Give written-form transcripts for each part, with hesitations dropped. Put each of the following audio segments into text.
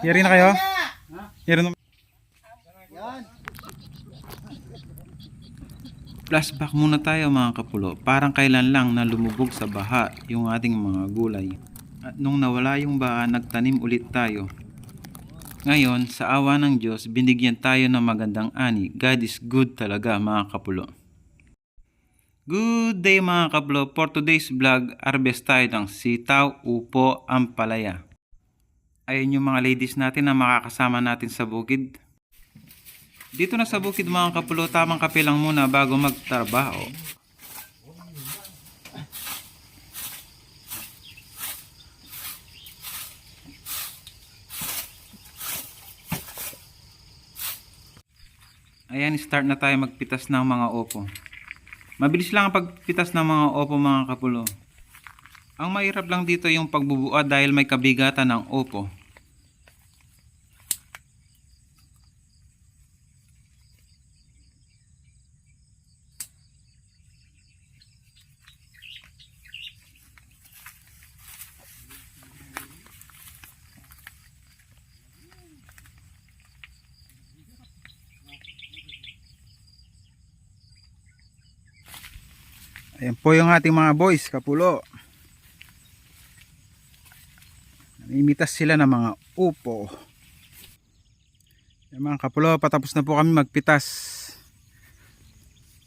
Yari na kayo? Yari na. Flashback muna tayo mga kapulo. Parang kailan lang na lumubog sa baha yung ating mga gulay. At nung nawala yung baha, nagtanim ulit tayo. Ngayon, sa awa ng Diyos, binigyan tayo ng magandang ani. God is good talaga mga kapulo. Good day mga kapulo. For today's vlog, harvest tayo ng sitaw, upo, ampalaya. Ayun yung mga ladies natin na makakasama natin sa bukid. Dito na sa bukid mga kapulo, tamang kape lang muna bago magtrabaho. Ayan, start na tayo magpitas ng mga opo. Mabilis lang ang pagpitas ng mga opo mga kapulo. Ang mahirap lang dito yung pagbubuat dahil may kabigatan ng opo. Ayan po yung ating mga boys, kapulo. Namimitas sila ng mga upo. Ayan mga kapulo, patapos na po kami magpitas.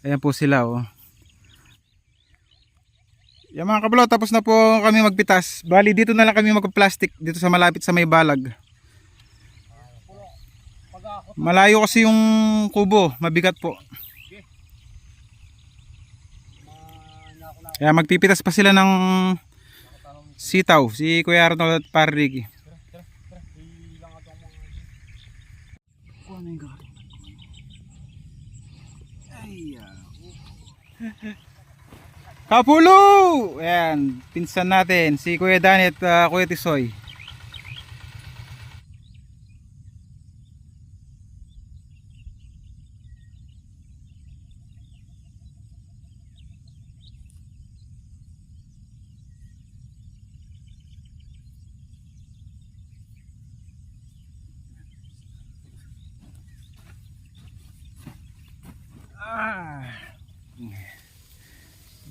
Ayan po sila oh. Ayan mga kapulo, tapos na po kami magpitas. Bali dito na lang kami magpa-plastic dito sa malapit sa may balag. Malayo kasi yung kubo, mabigat po. Kaya magpipitas pa sila ng sitaw, si Kuya Arnold at Parrig. Kapulo! Ayan, pinsan natin, si Kuya Danny at Kuya Tisoy.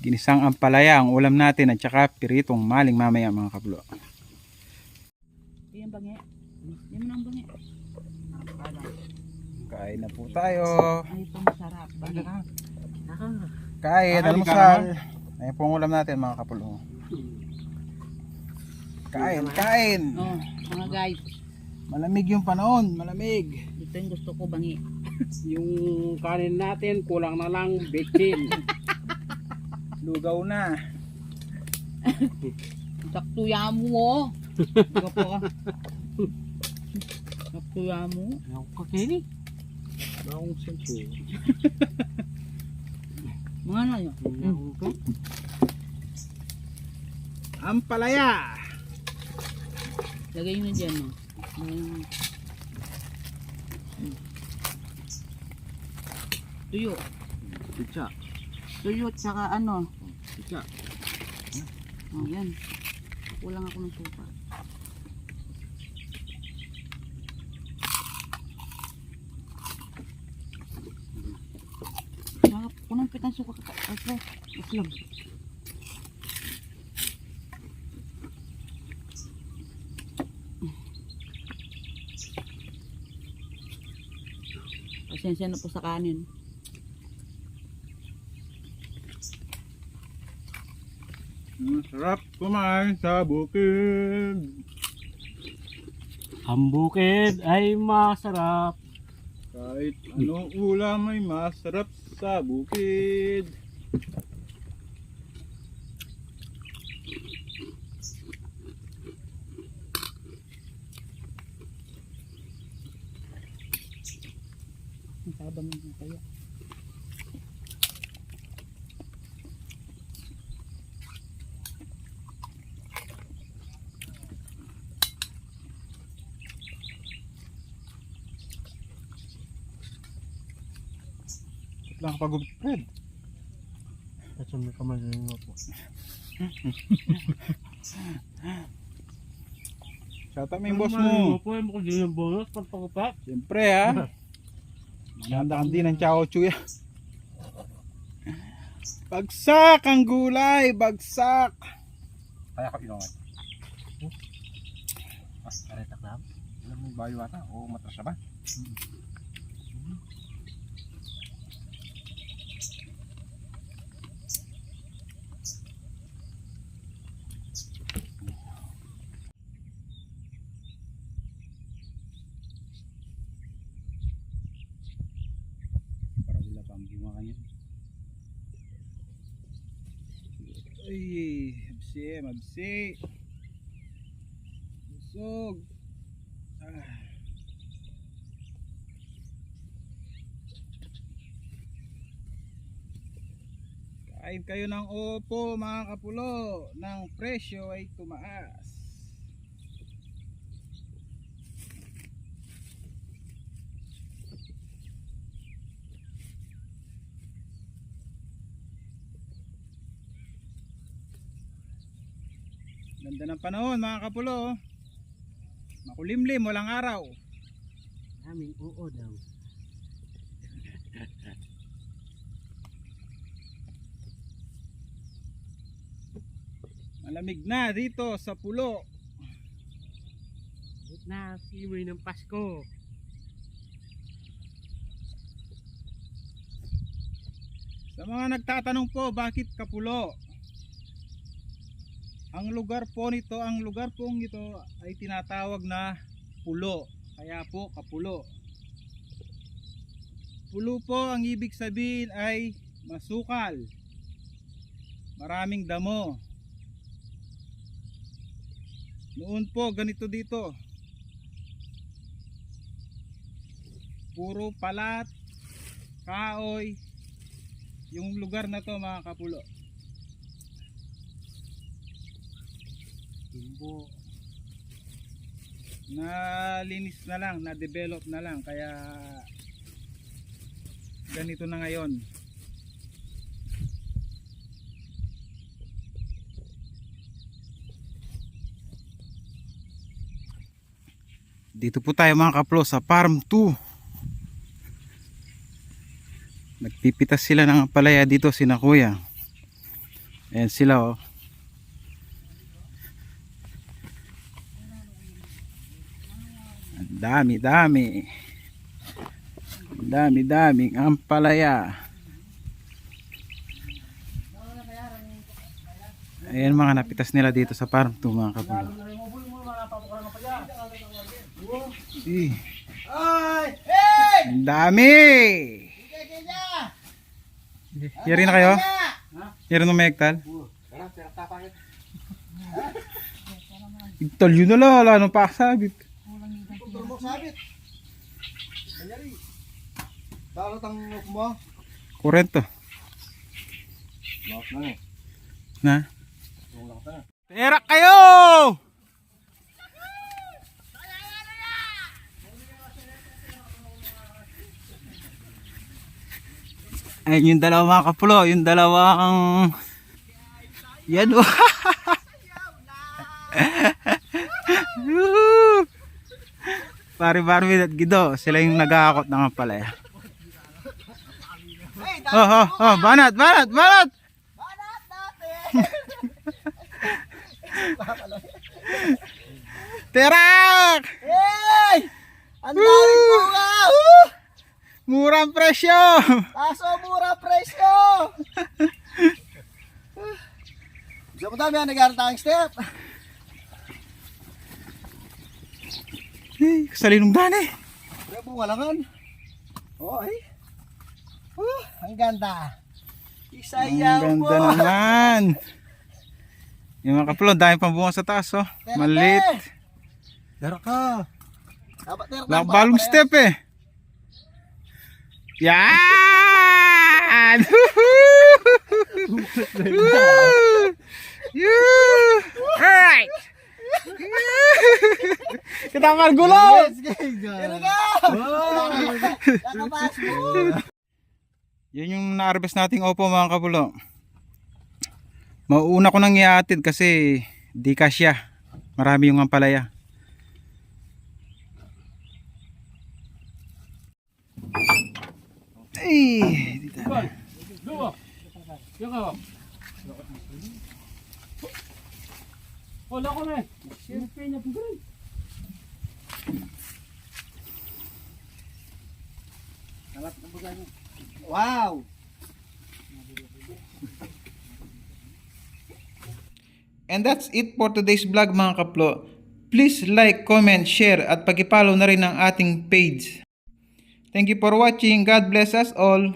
Ginisang ampalaya ang ulam natin at saka piritong maling mamaya mga kablo. Yan bangi. Yan mo nang bangi. Kain na po tayo. Ay, ito masarap. Bangi. Kain, almusal. Ayan po ang ulam natin mga kapulong. Kain, kain. Oh, mga guys. Malamig yung panahon, malamig. Ito yung gusto ko bangi. Yung kanin natin kulang na lang bitchin. Lugaw na. Sakto yamo mo. Ito po. Sakto yamo. Ako kakini. Bakong sampo. Mga na yun. Ampalaya. Lagay nyo dyan. Tuyo. Pizza. Tuyo at saka ano. Pizza. Oh, yan. Kulang ako ng suka. Sarap. Kunang pitang suka ka. Ito. Islam. Pasensya na po sa kanin. Masarap kumain sa bukid. Ang bukid ay masarap. Kahit anong ulam ay masarap sa bukid. Ang tabang ng kaya. Lang kapag Fred. At sa may kamay po. Shout out mo yung boss mo. Po, mo ko din yung bonus pagpakupat. Siyempre ha. Maganda din ng Chow Chuya. Bagsak ang gulay, bagsak. Kaya ko inongan. Karetak na. Alam mo bayo ata o matras na ba? Para wala pa ang bunga kanya. Ay, mabsi. Busog. Kain kayo ng opo mga kapulo, ng presyo ay tumaas. Ganda ng panahon mga kapulo. Makulimlim, walang araw. Aming oo daw. Malamig na dito sa pulo. Na simoy ng Pasko. Sa mga nagtatanong po bakit kapulo? Ang lugar pong ito ay tinatawag na pulo. Kaya po kapulo. Pulo po ang ibig sabihin ay masukal. Maraming damo. Noon po ganito dito. Puro palat, kahoy, yung lugar na to mga kapulo. Timbo. Nalinis na lang, na-develop na lang, kaya ganito na ngayon. Dito po tayo mga kaplo sa Farm 2. Nagpipitas sila ng palaya dito sina kuya. Ayan sila oh. Ang daming ampalaya. Ayan mga napitas nila dito sa Farm 2 mga kapatid. Ang dami. Yari na kayo? Yari na may hektal? Hektal yun na lang, wala nang pakasabit. Kurento. Na? Terak kayo! Ayun yung dalawa mga kapulo, yung dalawang yan o. Pari-pari at Gido, sila yung nag-aakot ng palaya. Banat! Terak! Hey! Ang daming bunga! Murang presyo! Kaso mura presyo! Gusto mo dami ang nag-aaral tayong step? Kasalinong dani. Kaya bungalangan. Oh, ay. Ang ganda. Isayaw Ang po. ganda naman. Yung mga kapulon, dahil pang bunga sa taas oh. Malit. Dara ka. Dapat dara ka. Balong step eh. Yan! Alright! Kita margulong! Dara ka. Nakapas mo. Yan yung na-harvest nating opo mga kapulo. Mauuna ko nang iatid kasi Di kasya. Marami yung ampalaya. Ay, dito na. Dua. Yung ako. Wala ko na eh. Siyempre niya po ganun. Wow! And that's it for today's vlog mga kaplo. Please like, comment, share at pag-follow na rin ang ating page. Thank you for watching. God bless us all.